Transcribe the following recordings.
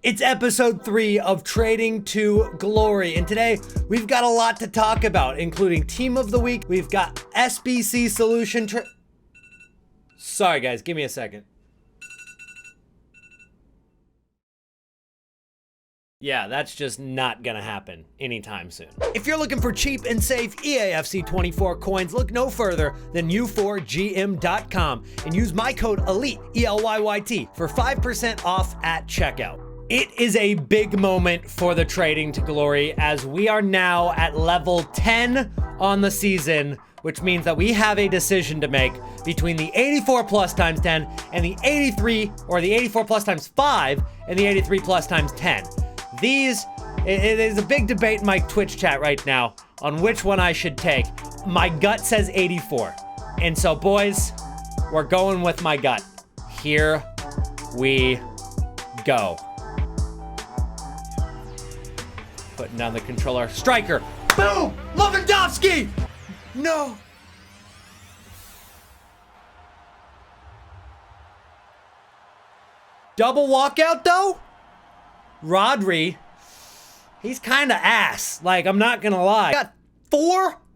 It's episode 3 of Trading to Glory, and today we've got a lot to talk about, including Team of the Week. We've got SBC Solution Sorry guys, give me a second. Yeah, that's just not gonna happen anytime soon. If you're looking for cheap and safe EAFC 24 coins, look no further than u4gm.com and use my code ELYT, ELYYT, for 5% off at checkout. It is a big moment for the Trading to Glory as we are now at level 10 on the season, which means that we have a decision to make between the 84 plus times 10 and the 83, or the 84 plus times 5 and the 83 plus times 10. It is a big debate in my Twitch chat right now on which one I should take. My gut says 84. And so boys, we're going with my gut. Here we go. Putting down the controller. Striker. Boom! Lewandowski! No. Double walkout though? Rodri. He's kind of ass. Like, I'm not gonna lie.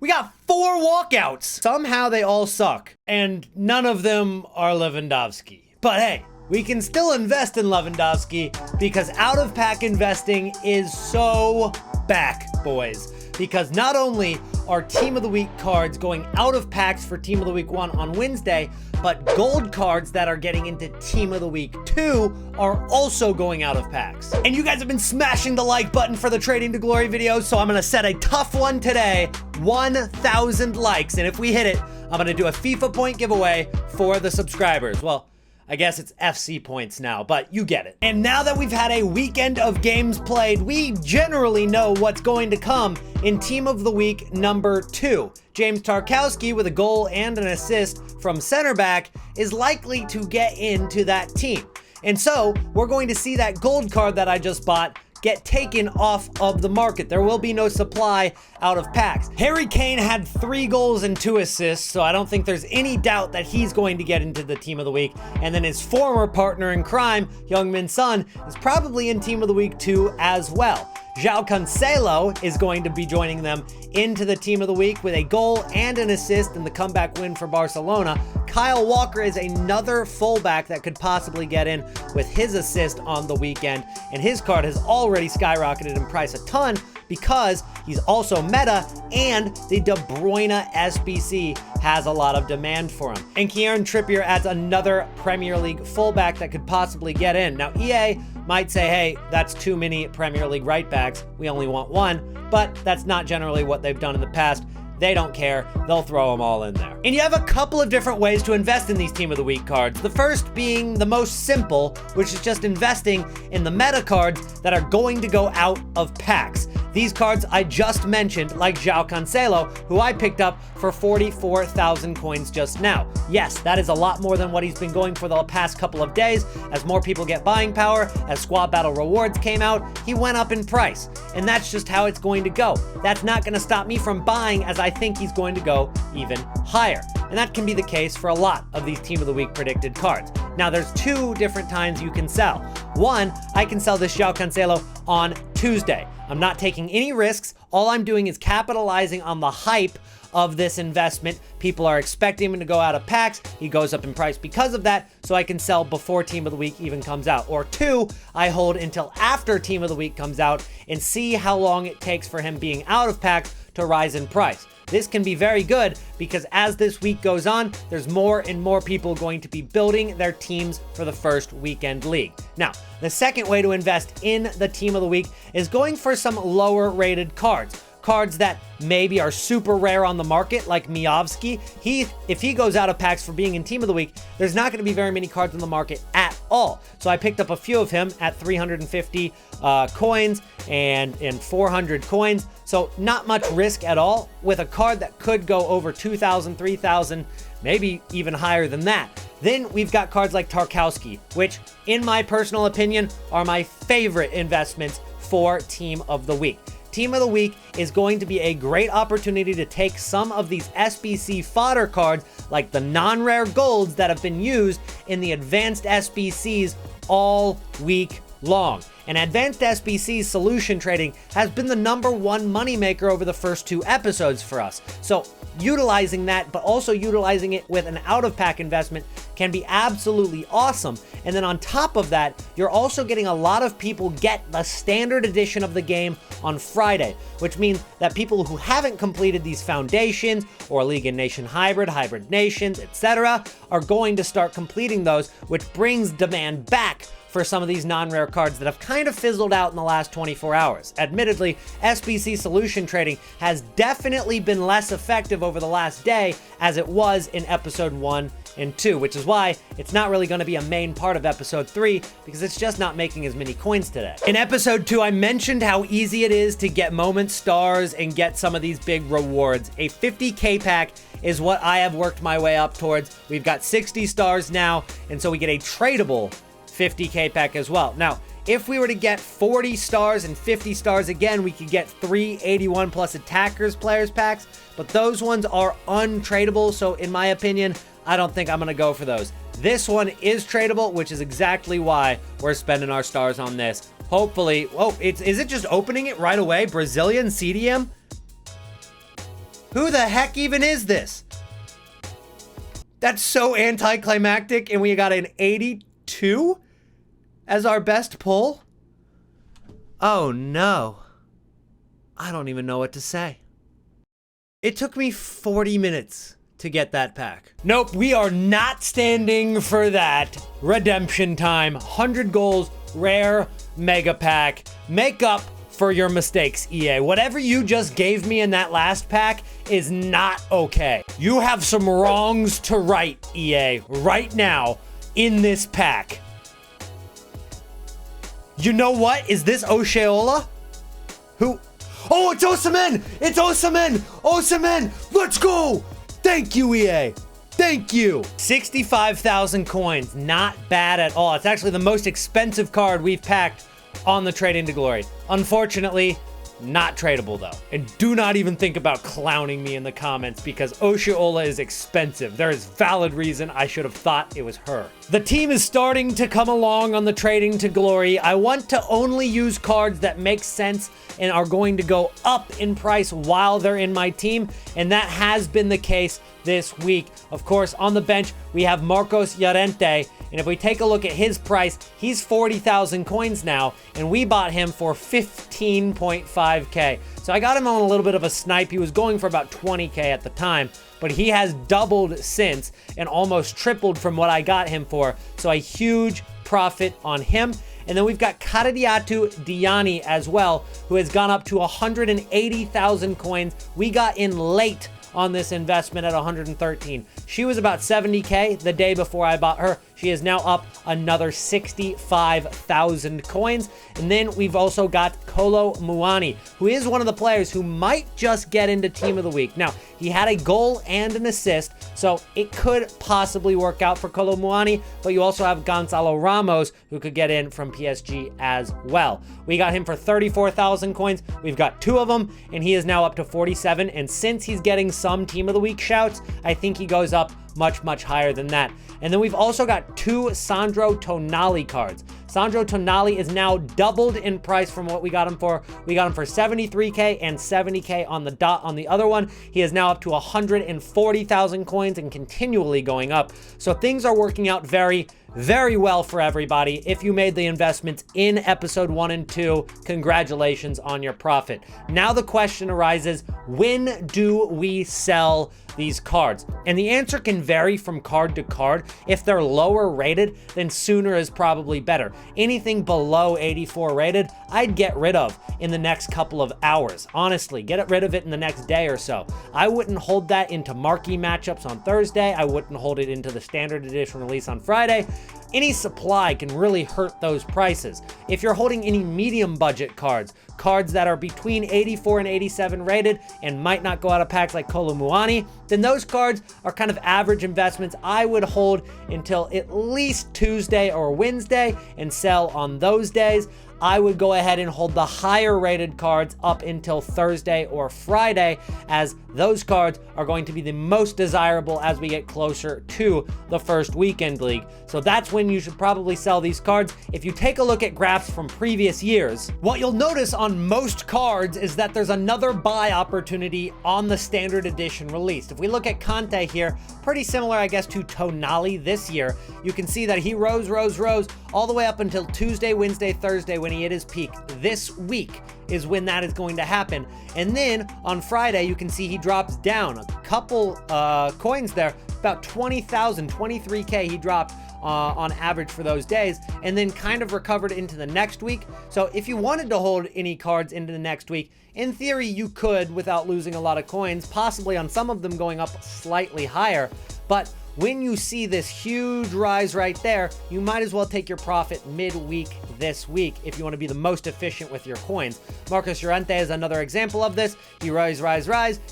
We got four walkouts. Somehow they all suck. And none of them are Lewandowski. But hey, we can still invest in Lewandowski because out-of-pack investing is so back, boys. Because not only are Team of the Week cards going out of packs for Team of the Week 1 on Wednesday, but gold cards that are getting into Team of the Week 2 are also going out of packs. And you guys have been smashing the like button for the Trading to Glory videos, so I'm gonna set a tough one today, 1,000 likes. And if we hit it, I'm gonna do a FIFA point giveaway for the subscribers. Well, I guess it's FC points now, but you get it. And now that we've had a weekend of games played, we generally know what's going to come in Team of the Week number 2. James Tarkowski, with a goal and an assist from center back, is likely to get into that team. And so we're going to see that gold card that I just bought get taken off of the market. There will be no supply out of packs. Harry Kane had 3 goals and 2 assists, so I don't think there's any doubt that he's going to get into the Team of the Week. And then his former partner in crime, Heung-min Son, is probably in Team of the Week 2 as well. João Cancelo is going to be joining them into the Team of the Week with a goal and an assist in the comeback win for Barcelona. Kyle Walker is another fullback that could possibly get in with his assist on the weekend, and his card has already skyrocketed in price a ton because he's also meta, and the De Bruyne SBC has a lot of demand for him. And Kieran Trippier adds another Premier League fullback that could possibly get in. Now EA might say, hey, that's too many Premier League right backs, we only want one, but that's not generally what they've done in the past. They don't care, they'll throw them all in there. And you have a couple of different ways to invest in these Team of the Week cards. The first being the most simple, which is just investing in the meta cards that are going to go out of packs. These cards I just mentioned, like João Cancelo, who I picked up for 44,000 coins just now. Yes, that is a lot more than what he's been going for the past couple of days. As more people get buying power, as Squad Battle rewards came out, he went up in price. And that's just how it's going to go. That's not going to stop me from buying, as I think he's going to go even higher. And that can be the case for a lot of these Team of the Week predicted cards. Now, there's 2 different times you can sell. One, I can sell this João Cancelo on Tuesday. I'm not taking any risks. All I'm doing is capitalizing on the hype of this investment. People are expecting him to go out of packs. He goes up in price because of that, so I can sell before Team of the Week even comes out. Or 2, I hold until after Team of the Week comes out and see how long it takes for him being out of packs to rise in price. This can be very good because as this week goes on, there's more and more people going to be building their teams for the first weekend league. Now, the second way to invest in the Team of the Week is going for some lower rated cards. Cards that maybe are super rare on the market, like Miovski. If he goes out of packs for being in Team of the Week, there's not going to be very many cards on the market at all. So I picked up a few of him at 350 coins and 400 coins. So not much risk at all with a card that could go over 2,000, 3,000, maybe even higher than that. Then we've got cards like Tarkowski, which in my personal opinion are my favorite investments for Team of the Week. Team of the Week is going to be a great opportunity to take some of these SBC fodder cards, like the non-rare golds that have been used in the advanced SBCs all week long. And Advanced SBC's solution trading has been the #1 moneymaker over the first 2 episodes for us. So utilizing that, but also utilizing it with an out-of-pack investment can be absolutely awesome. And then on top of that, you're also getting a lot of people get the standard edition of the game on Friday, which means that people who haven't completed these foundations or League and Nation hybrid nations, etc., are going to start completing those, which brings demand back for some of these non-rare cards that have kind of fizzled out in the last 24 hours. Admittedly, SBC solution trading has definitely been less effective over the last day as it was in episode 1 and 2, which is why it's not really going to be a main part of episode 3 because it's just not making as many coins today. In episode 2, I mentioned how easy it is to get moment stars and get some of these big rewards. A 50k pack is what I have worked my way up towards. We've got 60 stars now, and so we get a tradable 50k pack as well. Now, if we were to get 40 stars and 50 stars again, we could get 3 81 plus attackers players packs, but those ones are untradeable, so in my opinion, I don't think I'm gonna go for those. This one is tradable, which is exactly why we're spending our stars on this. Hopefully, oh, is it just opening it right away? Brazilian CDM? Who the heck even is this? That's so anticlimactic, and we got an 82 as our best pull? Oh no. I don't even know what to say. It took me 40 minutes to get that pack. Nope, we are not standing for that. Redemption time, 100 goals, rare mega pack. Make up for your mistakes, EA. Whatever you just gave me in that last pack is not okay. You have some wrongs to right, EA, right now in this pack. You know what? Is this Osceola? Who? Oh, it's Osimhen! It's Osimhen! Osimhen! Let's go! Thank you, EA. Thank you. 65,000 coins. Not bad at all. It's actually the most expensive card we've packed on the Trading to Glory. Unfortunately, not tradable though. And do not even think about clowning me in the comments because Osceola is expensive. There is valid reason I should have thought it was her. The team is starting to come along on the Trading to Glory. I want to only use cards that make sense and are going to go up in price while they're in my team, and that has been the case this week. Of course, on the bench, we have Marcos Llorente, and if we take a look at his price, he's 40,000 coins now, and we bought him for 15.5k. So I got him on a little bit of a snipe. He was going for about 20k at the time, but he has doubled since and almost tripled from what I got him for. So a huge profit on him. And then we've got Karadiatu Diani as well, who has gone up to 180,000 coins. We got in late on this investment at 113. She was about 70k the day before I bought her. She is now up another 65,000 coins. And then we've also got Kolo Muani, who is one of the players who might just get into Team of the Week. Now, he had a goal and an assist, so it could possibly work out for Kolo Muani, but you also have Gonzalo Ramos, who could get in from PSG as well. We got him for 34,000 coins. We've got 2 of them, and he is now up to 47. And since he's getting some Team of the Week shouts, I think he goes up much higher than that. And then we've also got 2 Sandro Tonali cards. Sandro Tonali is now doubled in price from what we got him for. We got him for 73k and 70k on the dot on the other one. He is now up to 140,000 coins and continually going up. So things are working out very well for everybody. If you made the investments in episode 1 and 2, congratulations on your profit. Now the question arises, when do we sell these cards? And the answer can vary from card to card. If they're lower rated, then sooner is probably better. Anything below 84 rated, I'd get rid of in the next couple of hours. Honestly, get rid of it in the next day or so. I wouldn't hold that into marquee matchups on Thursday. I wouldn't hold it into the standard edition release on Friday. Any supply can really hurt those prices. If you're holding any medium budget cards that are between 84 and 87 rated and might not go out of packs like Kolo Muani, then those cards are kind of average investments. I would hold until at least Tuesday or Wednesday and sell on those days. I would go ahead and hold the higher rated cards up until Thursday or Friday, as those cards are going to be the most desirable as we get closer to the first weekend league. So that's when you should probably sell these cards. If you take a look at graphs from previous years, what you'll notice on most cards is that there's another buy opportunity on the standard edition released. If we look at Conte here, pretty similar, I guess, to Tonali this year, you can see that he rose all the way up until Tuesday, Wednesday, Thursday when he hit his peak. This week is when that is going to happen. And then on Friday, you can see he drops down a couple coins there, about 20,000, 23K he dropped on average for those days, and then kind of recovered into the next week. So if you wanted to hold any cards into the next week, in theory, you could without losing a lot of coins, possibly on some of them going up slightly higher. But when you see this huge rise right there, you might as well take your profit midweek this week if you want to be the most efficient with your coins. Marcus Llorente is another example of this. He rise,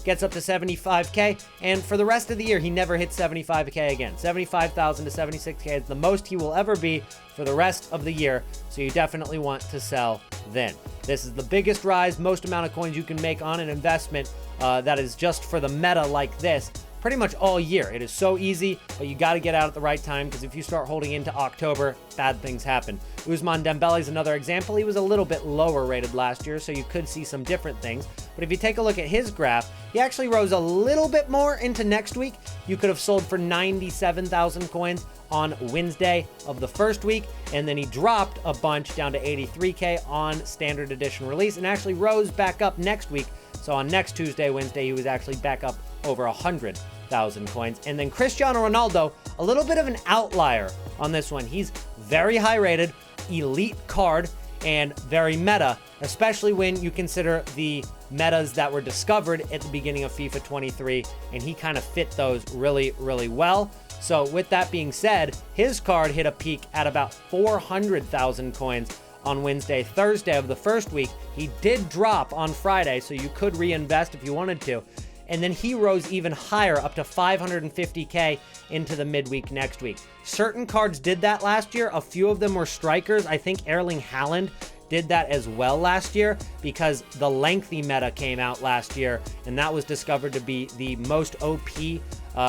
gets up to 75K, and for the rest of the year, he never hits 75K again. 75,000 to 76K is the most he will ever be for the rest of the year, so you definitely want to sell then. This is the biggest rise, most amount of coins you can make on an investment that is just for the meta like this, pretty much all year. It is so easy, but you got to get out at the right time, because if you start holding into October, bad things happen. Ousmane Dembele is another example. He was a little bit lower rated last year, so you could see some different things. But if you take a look at his graph, he actually rose a little bit more into next week. You could have sold for 97,000 coins on Wednesday of the first week, and then he dropped a bunch down to 83K on standard edition release, and actually rose back up next week. So on next Tuesday, Wednesday, he was actually back up over 100,000 coins. And then Cristiano Ronaldo, a little bit of an outlier on this one. He's very high rated, elite card, and very meta, especially when you consider the metas that were discovered at the beginning of FIFA 23, and he kind of fit those really, really well. So with that being said, his card hit a peak at about 400,000 coins on Wednesday, Thursday of the first week. He did drop on Friday, so you could reinvest if you wanted to. And then he rose even higher, up to 550K into the midweek next week. Certain cards did that last year. A few of them were strikers. I think Erling Haaland did that as well last year, because the lengthy meta came out last year, and that was discovered to be the most OP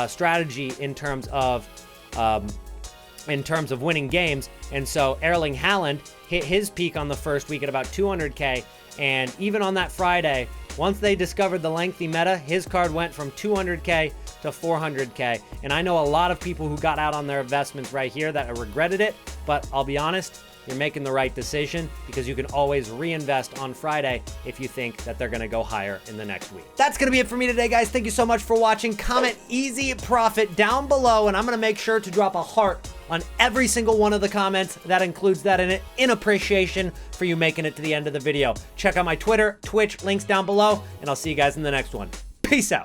strategy in terms of winning games. And so Erling Haaland hit his peak on the first week at about 200K, and even on that Friday, once they discovered the lengthy meta, his card went from 200K to 400K. And I know a lot of people who got out on their investments right here that regretted it, but I'll be honest, you're making the right decision, because you can always reinvest on Friday if you think that they're going to go higher in the next week. That's going to be it for me today, guys. Thank you so much for watching. Comment easy profit down below, and I'm going to make sure to drop a heart on every single one of the comments. That includes that in appreciation for you making it to the end of the video. Check out my Twitter, Twitch, links down below, and I'll see you guys in the next one. Peace out.